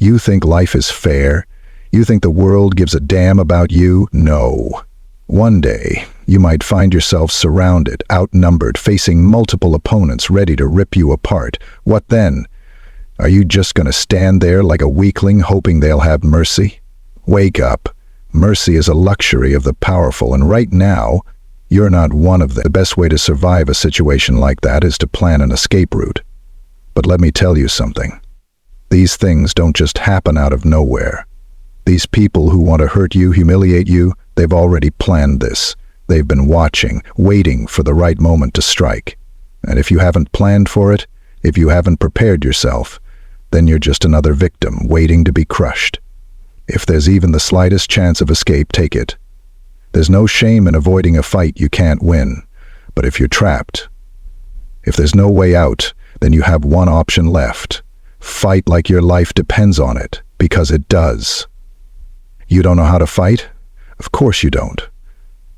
You think life is fair? You think the world gives a damn about you? No. One day, you might find yourself surrounded, outnumbered, facing multiple opponents ready to rip you apart. What then? Are you just going to stand there like a weakling hoping they'll have mercy? Wake up. Mercy is a luxury of the powerful, and right now, you're not one of them. The best way to survive a situation like that is to plan an escape route. But let me tell you something. These things don't just happen out of nowhere. These people who want to hurt you, humiliate you, they've already planned this. They've been watching, waiting for the right moment to strike. And if you haven't planned for it, if you haven't prepared yourself, then you're just another victim waiting to be crushed. If there's even the slightest chance of escape, take it. There's no shame in avoiding a fight you can't win. But if you're trapped, if there's no way out, then you have one option left. Fight like your life depends on it, because it does. You don't know how to fight? Of course you don't.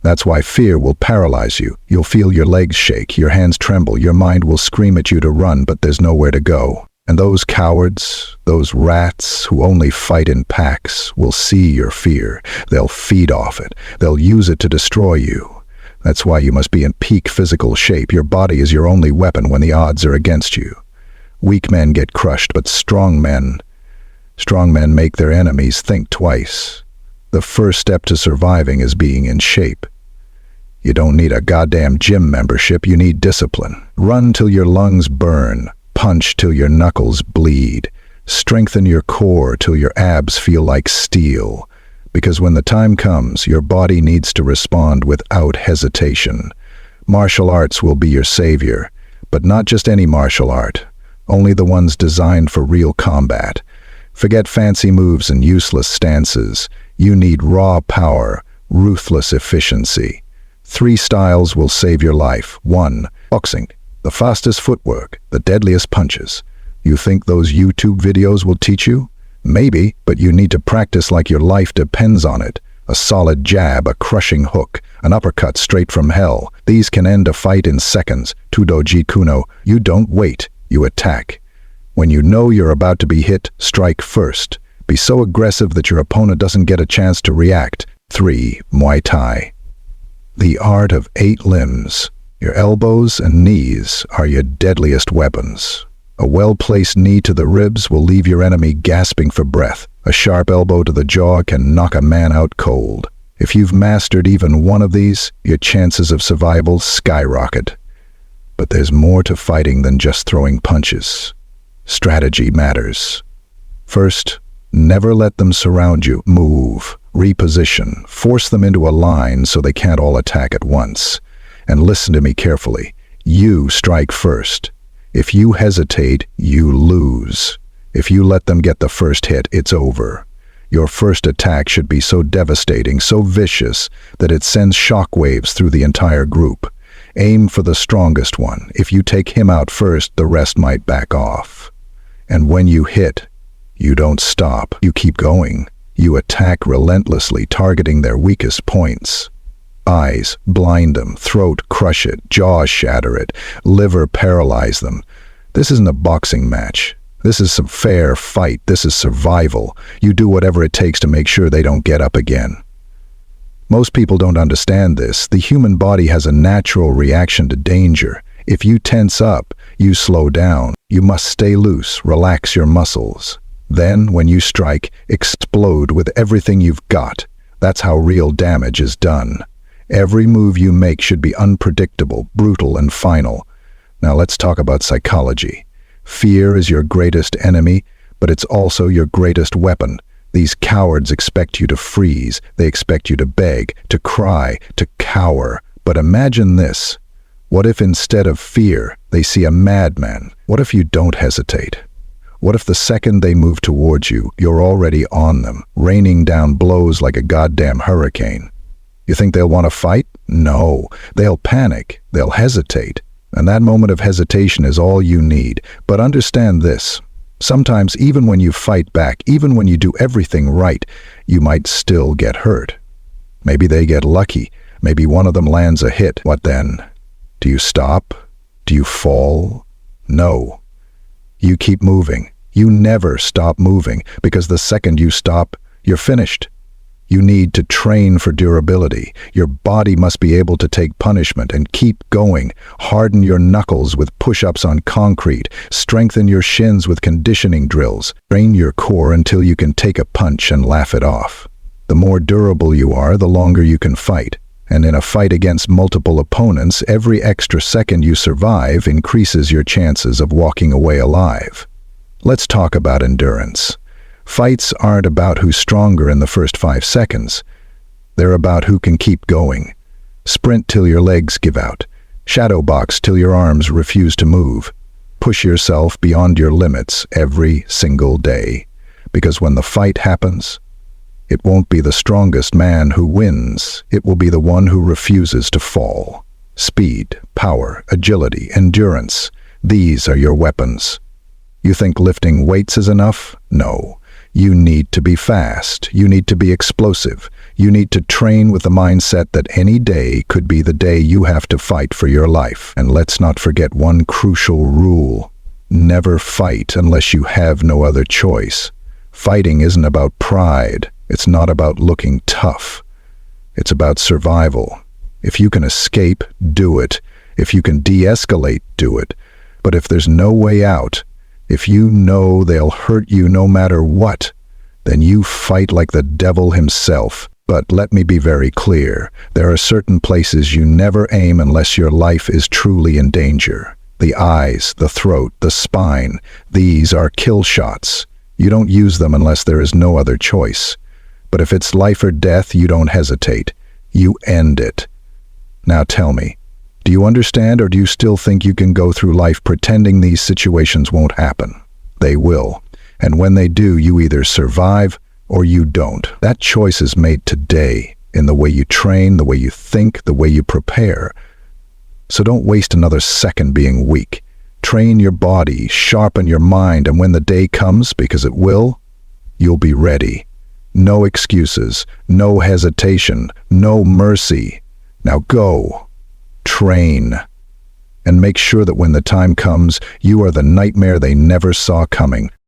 That's why fear will paralyze you. You'll feel your legs shake, your hands tremble, your mind will scream at you to run, but there's nowhere to go. And those cowards, those rats who only fight in packs, will see your fear. They'll feed off it. They'll use it to destroy you. That's why you must be in peak physical shape. Your body is your only weapon when the odds are against you. Weak men get crushed, but strong men make their enemies think twice. The first step to surviving is being in shape. You don't need a goddamn gym membership, you need discipline. Run till your lungs burn. Punch till your knuckles bleed. Strengthen your core till your abs feel like steel. Because when the time comes, your body needs to respond without hesitation. Martial arts will be your savior, but not just any martial art. Only the ones designed for real combat. Forget fancy moves and useless stances. You need raw power, ruthless efficiency. 3 styles will save your life. 1. Boxing. The fastest footwork, the deadliest punches. You think those YouTube videos will teach you? Maybe, but you need to practice like your life depends on it. A solid jab, a crushing hook, an uppercut straight from hell. These can end a fight in seconds. Tudoji Kuno. You don't wait, you attack. When you know you're about to be hit, strike first. Be so aggressive that your opponent doesn't get a chance to react. 3. Muay Thai. The art of 8 limbs. Your elbows and knees are your deadliest weapons. A well-placed knee to the ribs will leave your enemy gasping for breath. A sharp elbow to the jaw can knock a man out cold. If you've mastered even one of these, your chances of survival skyrocket. But there's more to fighting than just throwing punches. Strategy matters. First, never let them surround you. Move, reposition, force them into a line so they can't all attack at once. And listen to me carefully. You strike first. If you hesitate, you lose. If you let them get the first hit, it's over. Your first attack should be so devastating, so vicious, that it sends shockwaves through the entire group. Aim for the strongest one. If you take him out first, the rest might back off. And when you hit, you don't stop. You keep going. You attack relentlessly, targeting their weakest points. Eyes, blind them. Throat, crush it. Jaw, shatter it. Liver, paralyze them. This isn't a boxing match. This is some fair fight. This is survival. You do whatever it takes to make sure they don't get up again. Most people don't understand this. The human body has a natural reaction to danger. If you tense up, you slow down. You must stay loose, relax your muscles. Then, when you strike, explode with everything you've got. That's how real damage is done. Every move you make should be unpredictable, brutal, and final. Now let's talk about psychology. Fear is your greatest enemy, but it's also your greatest weapon. These cowards expect you to freeze. They expect you to beg, to cry, to cower. But imagine this. What if instead of fear, they see a madman? What if you don't hesitate? What if the second they move towards you, you're already on them, raining down blows like a goddamn hurricane? You think they'll want to fight? No. They'll panic. They'll hesitate. And that moment of hesitation is all you need. But understand this. Sometimes even when you fight back, even when you do everything right, you might still get hurt. Maybe they get lucky. Maybe one of them lands a hit. What then? Do you stop? Do you fall? No. You keep moving. You never stop moving, because the second you stop, you're finished. You need to train for durability. Your body must be able to take punishment and keep going. Harden your knuckles with push-ups on concrete. Strengthen your shins with conditioning drills. Train your core until you can take a punch and laugh it off. The more durable you are, the longer you can fight. And in a fight against multiple opponents, every extra second you survive increases your chances of walking away alive. Let's talk about endurance. Fights aren't about who's stronger in the first 5 seconds. They're about who can keep going. Sprint till your legs give out. Shadow box till your arms refuse to move. Push yourself beyond your limits every single day. Because when the fight happens, it won't be the strongest man who wins. It will be the one who refuses to fall. Speed, power, agility, endurance. These are your weapons. You think lifting weights is enough? No. You need to be fast. You need to be explosive. You need to train with the mindset that any day could be the day you have to fight for your life. And let's not forget one crucial rule. Never fight unless you have no other choice. Fighting isn't about pride. It's not about looking tough. It's about survival. If you can escape, do it. If you can de-escalate, do it. But if there's no way out, if you know they'll hurt you no matter what, then you fight like the devil himself. But let me be very clear. There are certain places you never aim unless your life is truly in danger. The eyes, the throat, the spine. These are kill shots. You don't use them unless there is no other choice. But if it's life or death, you don't hesitate. You end it. Now tell me, do you understand, or do you still think you can go through life pretending these situations won't happen? They will. And when they do, you either survive or you don't. That choice is made today, in the way you train, the way you think, the way you prepare. So don't waste another second being weak. Train your body, sharpen your mind, and when the day comes, because it will, you'll be ready. No excuses, no hesitation, no mercy. Now go. Train. And make sure that when the time comes, you are the nightmare they never saw coming.